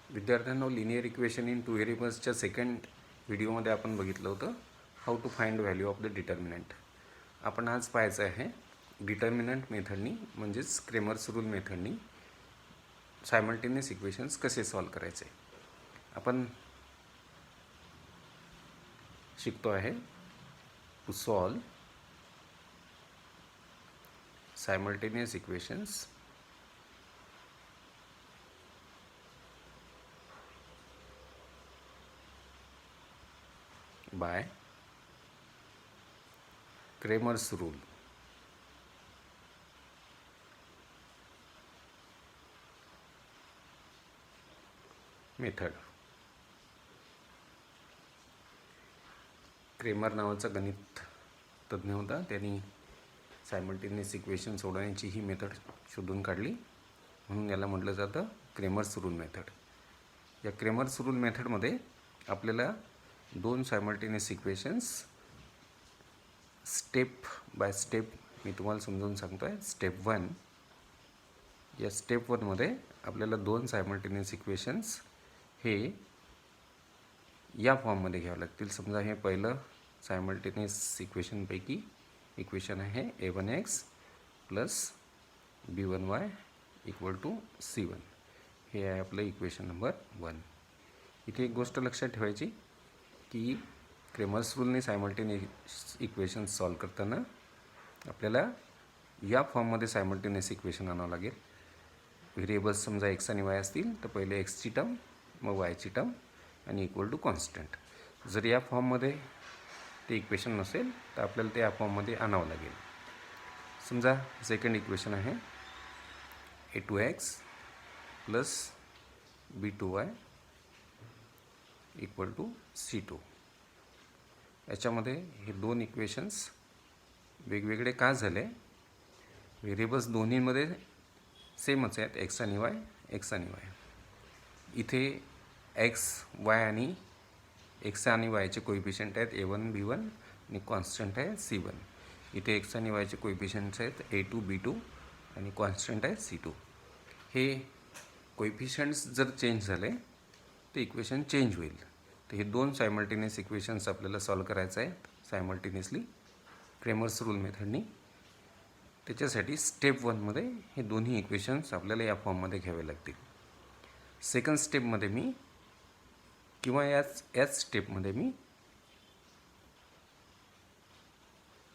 विद्यार्थ्यांनो, linear equation in two व्हेरिएबल्सच्या second व्हिडिओमध्ये आपण बघितलं होतं how to find value of the determinant. आपण आज पाहायचं आहे डिटर्मिनंट मेथडनी म्हणजेच क्रेमर्स रूल मेथडनी सायमल्टेनियस इक्वेशन्स कसे सॉल्व करायचे. आपण शिकतो आहे to solve simultaneous equations by Cramer's rule. Method. Cramer नावाचा गणित तज्ञ होता. त्यांनी सायमल्टेनियस इक्वेशन सोडवण्याची ही मेथड शोधून काढली, म्हणून याला म्हटलं जातं क्रेमर्स रूल मेथड. या क्रेमर्स रूल मेथडमध्ये आपल्याला दोन simultaneous equations step by step मी तुम्हाला समजावून सांगतो आहे. स्टेप 1, या स्टेप 1मध्ये आपल्याला दोन सायमल्टेनियस इक्वेशन्स हे या फॉर्ममध्ये घ्यावं लागतील. समजा हे पहिलं सायमल्टेनियस इक्वेशनपैकी इक्वेशन आहे a1x plus b1y equal to c1. हे आहे आपलं इक्वेशन नंबर 1. इथे एक गोष्ट लक्षात ठेवायची की क्रेमर्स रूलने सायमल्टेनियस इक्वेशन्स सॉल्व करताना आपल्याला या फॉर्ममध्ये सायमल्टेनियस इक्वेशन आणावं लागेल. व्हेरिएबल्स समजा x आणि y असतील तर पहिले xची टर्म मग yची टर्म आणि इक्वल टू कॉन्स्टंट. जर या फॉर्ममध्ये ते इक्वेशन नसेल तर आपल्याला ते या फॉर्ममध्ये आणावं लागेल. समजा सेकंड इक्वेशन आहे a2x plus b2y equal to c2. याच्यामध्ये हे दोन इक्वेशन्स वेगवेगळे का झाले? व्हेरिएबल्स दोन्हीमध्ये सेमच आहेत, x आणि y. इथे x, y आणि x आणि yचे कोइफिशियंट आहेत a1, b1 आणि कॉन्स्टंट आहे c1. इथे x आणि yचे कोइफिशियंट्स आहेत a2, b2 आणि कॉन्स्टंट आहे c2. हे कोइफिशियंट्स जर चेंज झाले तर इक्वेशन चेंज होईल. तर हे दोन सायमल्टेनियस इक्वेशन्स आपल्याला सॉल्व करायचं आहे सायमल्टेनियसली क्रेमर्स रूल मेथडनी. त्याच्यासाठी स्टेप 1मध्ये हे दोन्ही इक्वेशन्स आपल्याला या फॉर्ममध्ये घ्यावे लागतील. सेकंड स्टेपमध्ये मी किंवा याच स्टेपमध्ये मी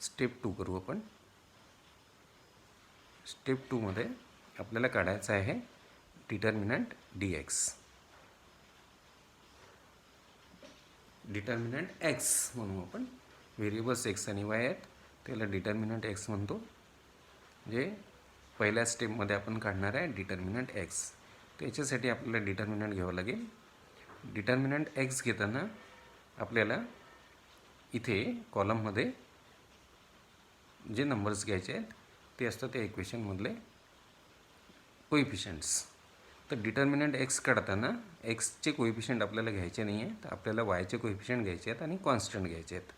स्टेप 2 करू आपण. स्टेप 2मध्ये आपल्याला काढायचं आहे डिटर्मिनंट dx. डिटर्मिनंट x म्हणू आपण. व्हेरिएबल्स x आणि y आहेत, त्याला डिटर्मिनंट x म्हणतो. म्हणजे पहिल्या स्टेपमध्ये आपण काढणार आहे डिटर्मिनंट x. त्याच्यासाठी आपल्याला डिटर्मिनंट घ्यावं लागेल. डिटर्मिनंट x घेताना आपल्याला इथे कॉलममध्ये जे नंबर्स घ्यायचे आहेत ते असतात त्या इक्वेशनमधले कोइफिशियंट्स. तर डिटर्मिनंट x काढताना xचे कोइफिशियंट आपल्याला घ्यायचे नाही आहे, तर आपल्याला yचे कोइफिशियंट घ्यायचे आहेत आणि कॉन्स्टंट घ्यायचे आहेत.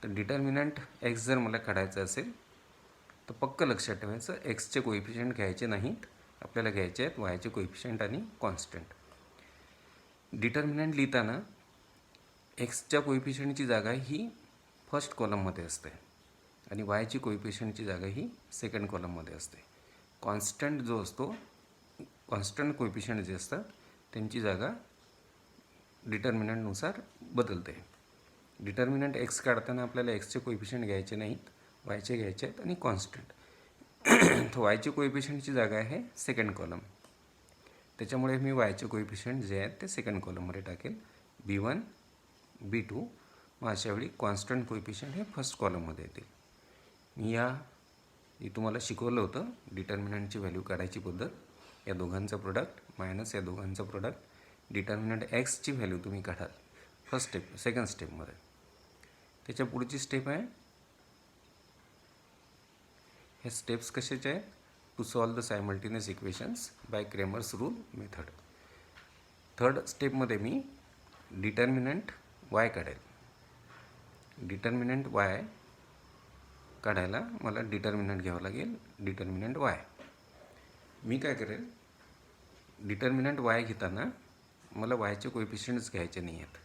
तर डिटर्मिनंट x जर मला काढायचं असेल तर पक्क लक्षात ठेवायचं xचे कोइफिशियंट घ्यायचे नाहीत, आपल्याला घ्यायचे आहेत yचे कोइफिशियंट आणि कॉन्स्टंट. डिटर्मिनंट लिहिताना xच्या कोइफिशियंटची जागा ही फर्स्ट कॉलममध्ये असते आणि yची कोइफिशियंटची जागा ही सेकंड कॉलममध्ये असते. कॉन्स्टंट जो असतो, कॉन्स्टंट कोइफिशियंट जे असतात त्यांची जागा डिटर्मिनंटनुसार बदलते. डिटर्मिनंट x काढताना आपल्याला xचे कोइफिशियंट घ्यायचे नाहीत, yचे घ्यायचे आहेत आणि कॉन्स्टंट. तर yचे कोइफिशियंटची जागा आहे सेकंड कॉलम, त्याच्यामुळे मी yचे कोइफिशियंट जे आहेत ते सेकंड कॉलममध्ये टाकेल, b1, b2. मग अशावेळी कॉन्स्टंट कोइफिशियंट हे फर्स्ट कॉलममध्ये येतील. मी तुम्हाला शिकवलं होतं डिटर्मिनंटची व्हॅल्यू काढायची पद्धत. या दोघांचं प्रोडक्ट मायनस या दोघांचं प्रोडक्ट. डिटर्मिनंट एक्सची व्हॅल्यू तुम्ही काढाल फर्स्ट स्टेप, सेकंड स्टेपमध्ये. त्याच्या पुढची स्टेप आहे, हे स्टेप्स कशाचे आहेत? To solve the simultaneous equations by Cramer's rule method. Third स्टेपमध्ये मी डिटर्मिनंट y काढेल. डिटर्मिनंट y काढायला मला डिटर्मिनंट घ्यावं लागेल, डिटर्मिनंट y. मी काय करेल, डिटर्मिनंट y घेताना मला वायचे कोएफिशियंट्स घ्यायचे नाही आहेत,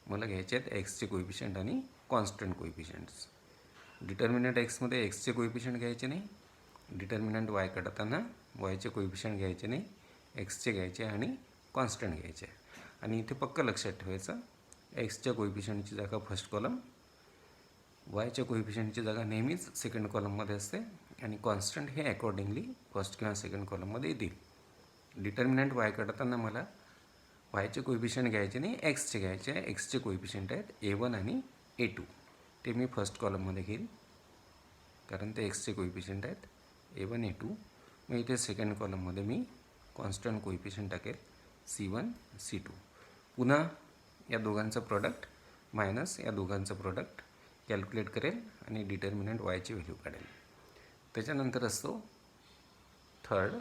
मला घ्यायचे आहेत एक्सचे कोएफिशियंट आणि कॉन्स्टंट कोएफिशियंट्स. डिटर्मिनंट एक्समध्ये एक्सचे कोएफिशियंट घ्यायचे नाही, डिटर्मिनंट वाय काढताना वायचे कोएफिशियंट घ्यायचे नाही, एक्सचे घ्यायचे आणि कॉन्स्टंट घ्यायचे. आणि इथे पक्का लक्षात ठेवायचं, एक्सच्या कोएफिशियंटची जागा फर्स्ट कॉलम, वायच्या कोएफिशियंटची जागा नेहमीच सेकंड कॉलममध्ये असते आणि कॉन्स्टंट हे अकॉर्डिंगली फर्स्ट किंवा सेकंड कॉलममध्ये येतील. डिटर्मिनंट वाय काढताना मला वायचे कोएफिशियंट घ्यायचे नाही, एक्सचे घ्यायचे आहे. एक्सचे कोएफिशियंट आहेत A1 आणि A2, ते मी फर्स्ट कॉलममध्ये घेईन कारण ते एक्सचे कोएफिशियंट आहेत A1 A2. मग इथे सेकंड कॉलममध्ये मी कॉन्स्टंट कोएफिशियंट टाकेल C1 C2. पुन्हा या दोघांचं प्रोडक्ट मायनस या दोघांचं प्रोडक्ट कॅल्क्युलेट करेल आणि डिटर्मिनंट वायची व्हॅल्यू काढेल. त्याच्यानंतर असतो थर्ड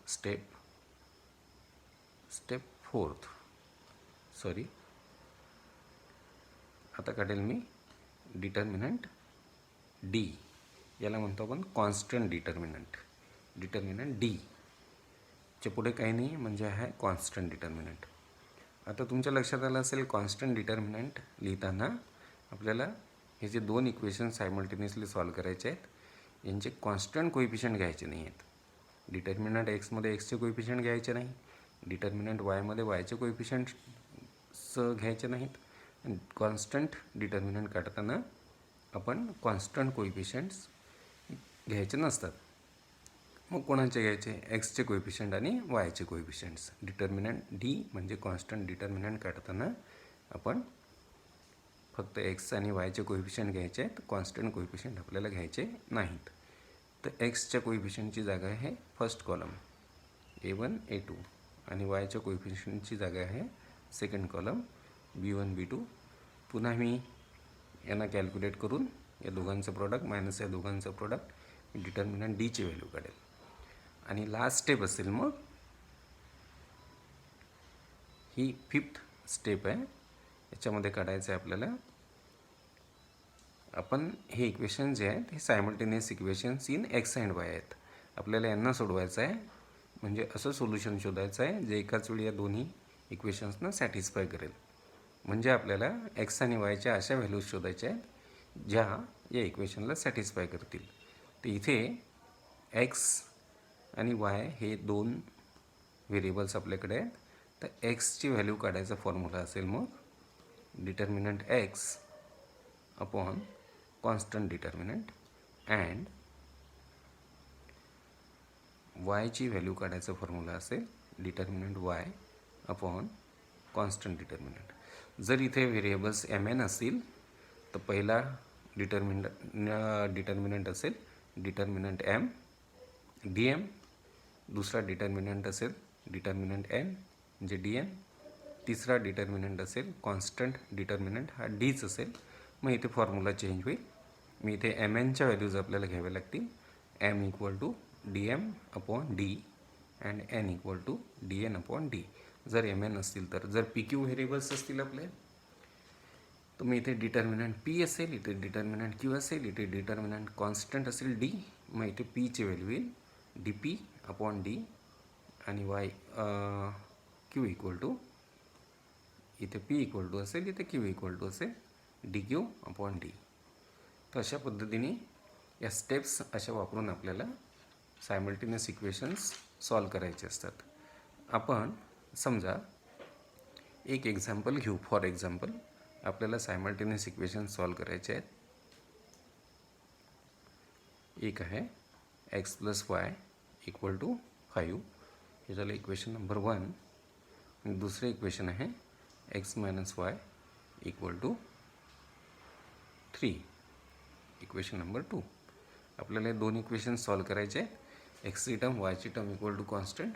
स्टेप फोर्थ, आता काढेल मी डिटर्मिनंट डी, याला म्हणतो आपण कॉन्स्टंट डिटर्मिनंट डी च्या पुढे काही नाही म्हणजे आहे कॉन्स्टंट डिटर्मिनंट. आता तुमच्या लक्षात आलं असेल कॉन्स्टंट डिटर्मिनंट लिहिताना आपल्याला हे जे दोन इक्वेशन सायमल्टेनियसली सॉल्व करायचे आहेत, यांचे कॉन्स्टंट कोएफिशियंट घ्यायचे नाही आहेत. डिटर्मिनंट एक्समध्ये एक्सचे कोएफिशियंट घ्यायचे नाही, डिटर्मिनंट वायमध्ये वायचे कोएफिशियंट्स घ्यायचे नाहीत. आणि कॉन्स्टंट डिटर्मिनंट काढताना आपण कॉन्स्टंट कोएफिशियंट्स घ्यायचे नसतात. मग कोणाचे घ्यायचे? एक्सचे कोएफिशियंट आणि वायचे कोएफिशियंट्स. डिटर्मिनंट डी म्हणजे कॉन्स्टंट डिटर्मिनंट काढताना आपण फक्त एक्स आणि वायचे कोएफिशियंट घ्यायचे आहेत, कॉन्स्टंट कोएफिशियंट आपल्याला घ्यायचे नाहीत. तर एक्सच्या कोएफिशियंटची जागा आहे फर्स्ट कॉलम A1 A2 आणि वायच्या कोएफिशियंटची जागा आहे सेकंड कॉलम B1 B2. पुन्हा मी यांना कॅल्क्युलेट करून या दोघांचं प्रोडक्ट मायनस या दोघांचं प्रोडक्ट डिटर्मिनंट डीची व्हॅल्यू काढेल. आणि लास्ट स्टेप असेल मग ही फिफ्थ स्टेप आहे, याच्यामध्ये काढायचं आहे आपल्याला. आपण हे इक्वेशन जे आहेत हे simultaneous equations in x and Y आहेत. आपल्याला यांना सोडवायचं आहे, म्हणजे असं सोल्युशन शोधायचं आहे जे एकाच वेळी या दोन्ही इक्वेशन्सना सॅटिस्फाय करेल. म्हणजे आपल्याला एक्स आणि वायच्या अशा व्हॅल्यूज शोधायच्या आहेत ज्या या इक्वेशनला सॅटिस्फाय करतील. तर इथे एक्स आणि वाय हे दोन व्हेरिएबल्स आपल्याकडे आहेत. तर एक्सची व्हॅल्यू काढायचा फॉर्म्युला असेल मग determinant X upon constant determinant and वायची व्हॅल्यू काढायचा फॉर्म्युला असेल determinant Y upon constant determinant. जर इथे व्हेरिएबल्स mn असतील तर पहिला डिटर्मिनंट असेल डिटर्मिनंट m dm, दुसरा डिटर्मिनंट असेल डिटर्मिनंट n म्हणजे dn, तिसरा डिटर्मिनंट असेल कॉन्स्टंट डिटर्मिनंट हा डीच असेल. मग इथे फॉर्म्युला चेंज होईल. मी इथे mnच्या व्हॅल्यूज आपल्याला घ्याव्या लागतील. m equal to dm upon d and n equal to dn upon d. जर mn असतील तर. जर pq व्हेरिएबल्स असतील आपले तर मग इथे डिटर्मिनंट p असेल, इथे डिटर्मिनंट q असेल, इथे डिटर्मिनंट कॉन्स्टंट असेल d. मग इथे p ची व्हॅल्यू येईल dp अपॉन d आणि y q इक्वल टू इथे p इक्वल टू असेल, इथे q इक्वल टू असेल dq अपॉन d. तर अशा पद्धतीने या स्टेप्स अशा वापरून आपल्याला सायमल्टेनियस इक्वेशन्स सॉल्व करायचे असतात. आपण समजा एक एक्झाम्पल घेऊ. फॉर एक्झाम्पल आपल्याला सायमल्टेनियस इक्वेशन्स सॉल्व करायचे आहेत. एक आहे x plus Y equal to 5, हे झालं इक्वेशन नंबर 1. आणि दुसरे इक्वेशन आहे X minus Y equal to 3, equation number 2. आपल्याला दोन इक्वेशन्स सॉल्व करायचे आहेत. एक्सची टर्म वायची टर्म इक्वल टू कॉन्स्टंट,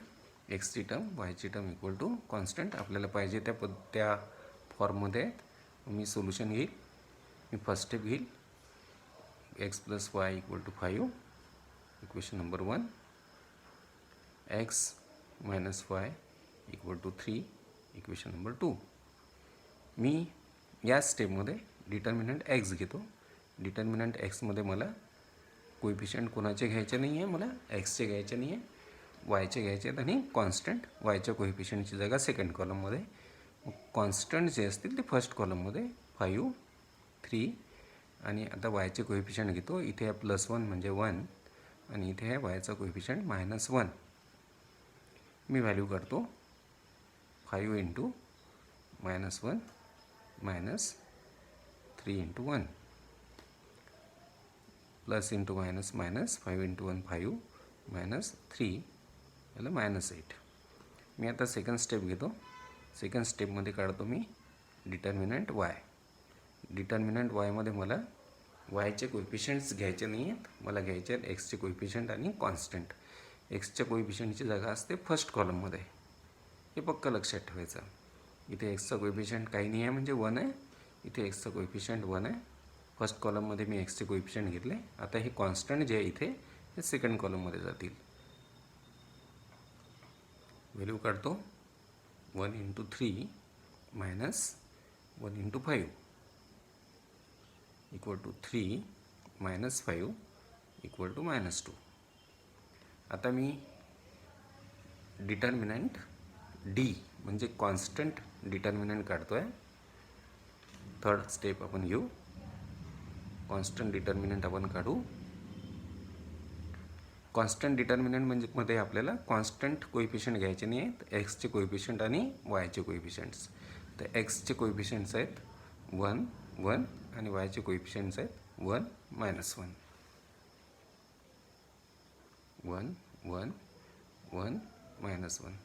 एक्सची टर्म वायची टर्म इक्वल टू कॉन्स्टंट. आपल्याला पाहिजे त्या फॉर्ममध्ये मी सोल्युशन घेईल. मी फर्स्ट स्टेप घेईल X plus Y equal to 5, equation number 1. X minus Y equal to 3, equation number 2. मी या स्टेपमध्ये डिटर्मिनंट एक्स घेतो. डिटर्मिनंट एक्समध्ये मला कोएफिशियंट कोणाचे घ्यायचे नाही आहे, मला एक्सचे घ्यायचे नाही आहे. वायचे घ्यायचे आहेत आणि कॉन्स्टंट वायच्या कोइफिशियंटची जागा सेकंड कॉलममध्ये. कॉन्स्टंट जे असतील ते फर्स्ट कॉलममध्ये 5, 3 आणि आता वायचे कोइफिशियंट घेतो. इथे आहे +1 म्हणजे 1 आणि इथे आहे वायचा कोइफिशियंट -1. मी व्हॅल्यू करतो 5 × -1 -3 × 1 प्लस इंटू मायनस मायनस 5 × 1 5 -3 याला -8. मी आता सेकंड स्टेप घेतो. सेकंड स्टेपमध्ये काढतो मी डिटर्मिनंट वाय. डिटर्मिनंट वायमध्ये मला वायचे कोइफिशियंट्स घ्यायचे नाही आहेत, मला घ्यायचे आहेत एक्सचे कोइफिशियंट आणि कॉन्स्टंट. एक्सच्या कोइफिशियंटची जागा असते फर्स्ट कॉलममध्ये, हे पक्का लक्षात ठेवायचं. इथे एक्सचा कोइफिशियंट काही नाही आहे म्हणजे 1 आहे. इथे एक्सचा कोइफिशियंट 1 आहे. फर्स्ट कॉलममध्ये मी एक्सचे कोइफिशियंट घेतले. आता हे कॉन्स्टंट जे आहे इथे हे सेकंड कॉलममध्ये जातील. व्हॅल्यू काढतो 1 × 3 -1 × 5 = 3 - 5 = -2. आता मी डिटर्मिनंट डी म्हणजे कॉन्स्टंट डिटर्मिनंट काढतो आहे. थर्ड स्टेप आपण घेऊ. कॉन्स्टंट डिटर्मिनंट आपण काढू. कॉन्स्टंट डिटर्मिनंट म्हणजे मध्ये आपल्याला कॉन्स्टंट कोइफिशियंट घ्यायचे नाही आहेत, एक्सचे कोइफिशियंट आणि वायचे कोइफिशियंट्स. तर एक्सचे कोइफिशियंट्स आहेत 1 1 आणि वायचे कोइफिशियंट्स आहेत 1 -1 1 1 1 -1.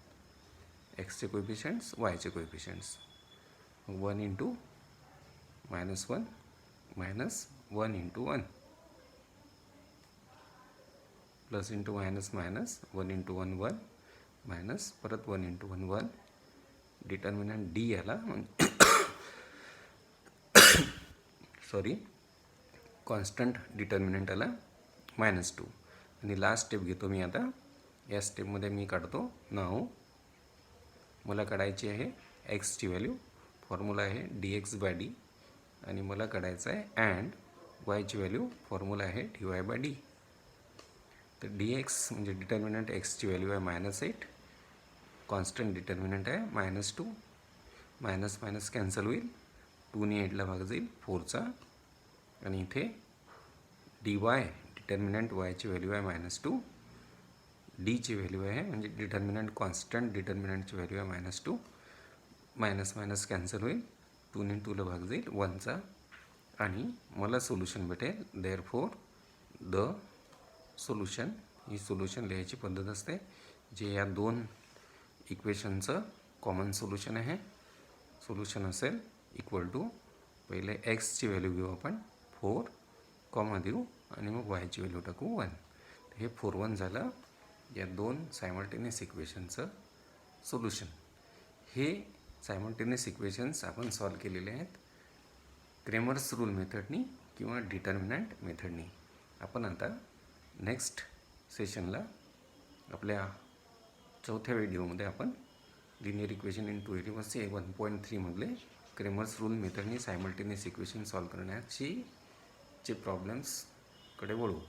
एक्सचे कोइफिशियंट्स वायचे coefficients 1 × -1 -1 × 1 plus into minus minus 1 × 1 1 minus परत 1 × 1 1. डिटर्मिनंट डी याला सॉरी कॉन्स्टंट डिटर्मिनंट आला -2. आणि लास्ट स्टेप घेतो मी आता. या स्टेपमध्ये मी काढतो नाव. मला काढायची आहे एक्सची व्हॅल्यू. फॉर्म्युला आहे dx/d आणि मला काढायचं आहे अँड वायची व्हॅल्यू. फॉर्म्युला आहे dy/d. तर dx म्हणजे डिटर्मिनंट एक्सची व्हॅल्यू आहे -8. कॉन्स्टंट डिटर्मिनंट आहे -2. मायनस मायनस कॅन्सल होईल. 2ने 8ला भाग जाईल 4चा. आणि इथे dy डिटर्मिनंट वायची व्हॅल्यू आहे -2. डीची व्हॅल्यू आहे म्हणजे डिटर्मिनंट कॉन्स्टंट डिटर्मिनंटची व्हॅल्यू आहे -2. मायनस मायनस कॅन्सल होईल. 2ने 2ला भाग जाईल 1चा. आणि मला सोल्युशन भेटेल. Therefore the solution he solution लिहायची पद्धत असते, जे या दोन इक्वेशनचं कॉमन सोल्युशन आहे. सोल्युशन असेल इक्वल टू पहिले एक्सची व्हॅल्यू घेऊ आपण 4 कॉमा देऊ आणि मग वायची व्हॅल्यू टाकू 1. हे 4 1 झालं या दोन सायमल्टेनियस इक्वेशनचं सोल्युशन. हे सायमल्टेनियस इक्वेशन्स आपण सॉल्व केलेले आहेत क्रेमर्स रूल मेथडनी किंवा डिटर्मिनंट मेथडनी. आपण आता नेक्स्ट सेशनला आपल्या चौथ्या व्हिडिओमध्ये आपण लिनियर इक्वेशन इन 2 व्हेरिएबल्स 1.3 मधले क्रेमर्स रूल मेथडनी सायमल्टेनियस इक्वेशन सॉल्व करण्याची प्रॉब्लेम्सकडे वळू.